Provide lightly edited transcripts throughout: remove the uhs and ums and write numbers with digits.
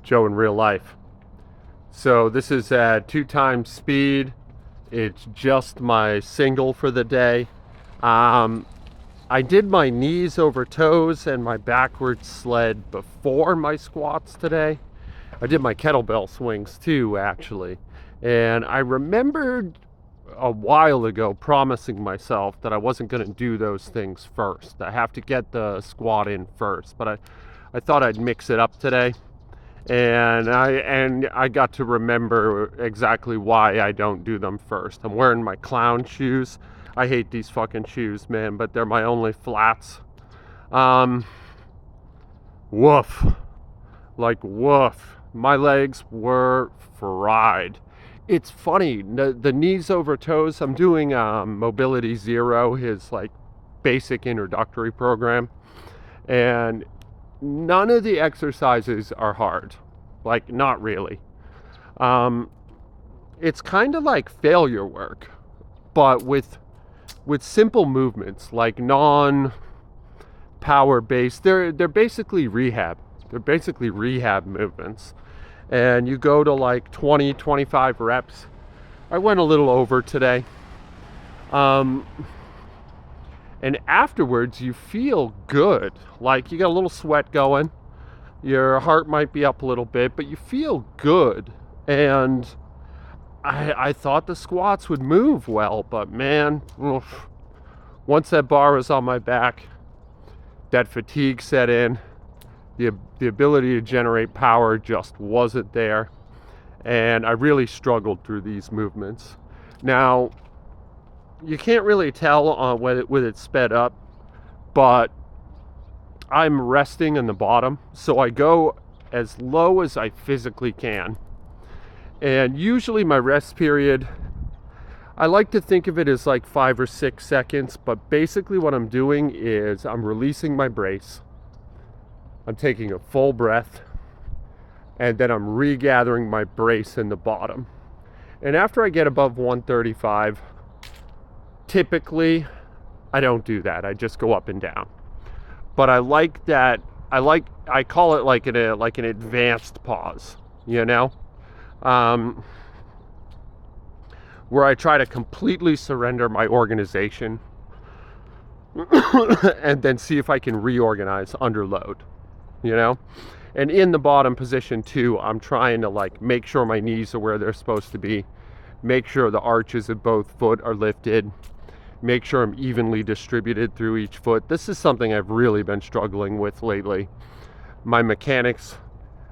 Joe in real life. So this is at 2 times speed. It's just my single for the day. I did my knees over toes and my backward sled before my squats today. I did my kettlebell swings too, actually. And I remembered a while ago promising myself that I wasn't going to do those things first. I have to get the squat in first, but I thought I'd mix it up today. And I got to remember exactly why I don't do them first. I'm wearing my clown shoes. I hate these fucking shoes, man, but they're my only flats. Woof. Like, woof. My legs were fried. It's funny, the knees over toes, I'm doing Mobility Zero, his like basic introductory program. And none of the exercises are hard. Like, not really. It's kind of like failure work, but with simple movements, like non-power based. They're basically rehab. They're basically rehab movements. And you go to like 20, 25 reps. I went a little over today. And afterwards, you feel good. Like, you got a little sweat going. Your heart might be up a little bit, but you feel good. And I thought the squats would move well, but man, oof. Once that bar was on my back, that fatigue set in. The ability to generate power just wasn't there. And I really struggled through these movements. Now, you can't really tell when it's sped up, but I'm resting in the bottom, so I go as low as I physically can. And usually my rest period, I like to think of it as like 5 or 6 seconds, but basically what I'm doing is I'm releasing my brace, I'm taking a full breath, and then I'm regathering my brace in the bottom. And after I get above 135, typically, I don't do that. I just go up and down. But I like that. I call it like an advanced pause, you know, where I try to completely surrender my organization and then see if I can reorganize under load, you know. And in the bottom position too, I'm trying to like make sure my knees are where they're supposed to be, make sure the arches of both foot are lifted, make sure I'm evenly distributed through each foot. This is something I've really been struggling with lately. My mechanics,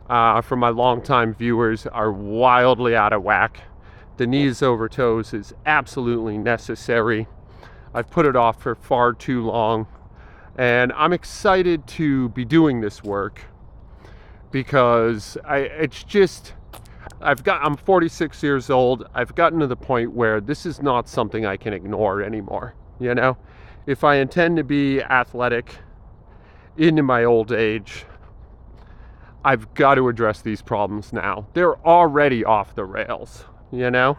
for my longtime viewers, are wildly out of whack. The knees over toes is absolutely necessary. I've put it off for far too long, and I'm excited to be doing this work because I'm 46 years old. I've gotten to the point where this is not something I can ignore anymore. You know, if I intend to be athletic into my old age, I've got to address these problems now. They're already off the rails, you know?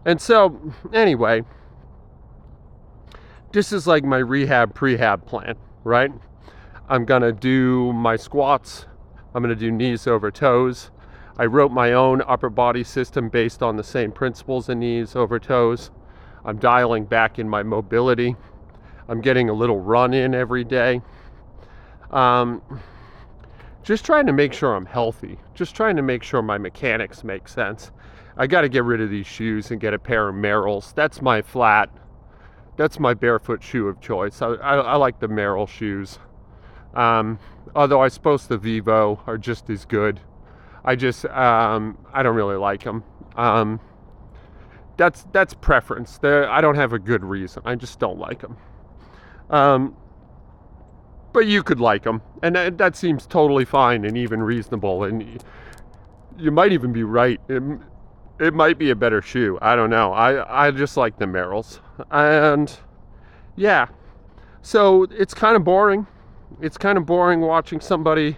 And so, anyway, this is like my prehab plan, right? I'm gonna do my squats. I'm gonna do knees over toes. I wrote my own upper body system based on the same principles in knees over toes. I'm dialing back in my mobility. I'm getting a little run in every day. Just trying to make sure I'm healthy. Just trying to make sure my mechanics make sense. I got to get rid of these shoes and get a pair of Merrells. That's my flat. That's my barefoot shoe of choice. I like the Merrell shoes. Although I suppose the Vivo are just as good. I don't really like them. That's preference. I don't have a good reason. I just don't like them. But you could like them, and that seems totally fine and even reasonable. And you might even be right. It might be a better shoe. I don't know. I just like the Merrells. And yeah, so it's kind of boring. It's kind of boring watching somebody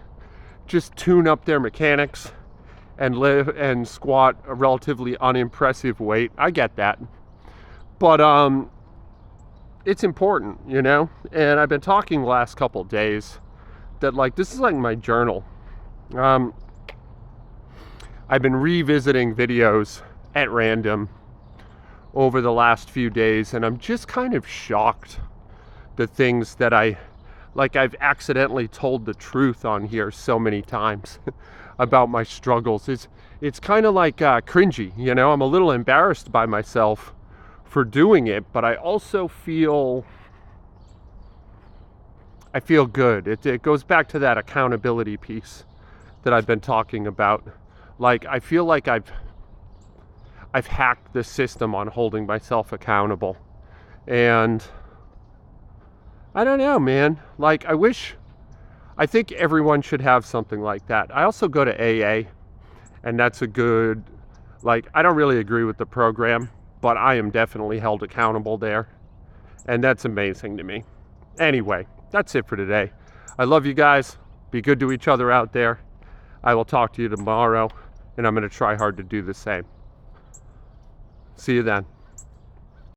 just tune up their mechanics and live and squat a relatively unimpressive weight. I get that. But it's important, you know? And I've been talking the last couple days that like this is like my journal. I've been revisiting videos at random over the last few days, and I'm just kind of shocked the things that I've accidentally told the truth on here so many times about my struggles. It's kind of like cringy, you know. I'm a little embarrassed by myself for doing it, but I also feel good. It goes back to that accountability piece that I've been talking about. Like, I feel like I've hacked the system on holding myself accountable. And I don't know, man. Like, I think everyone should have something like that. I also go to AA, and that's a good, like, I don't really agree with the program, but I am definitely held accountable there. And that's amazing to me. Anyway, that's it for today. I love you guys. Be good to each other out there. I will talk to you tomorrow, and I'm going to try hard to do the same. See you then.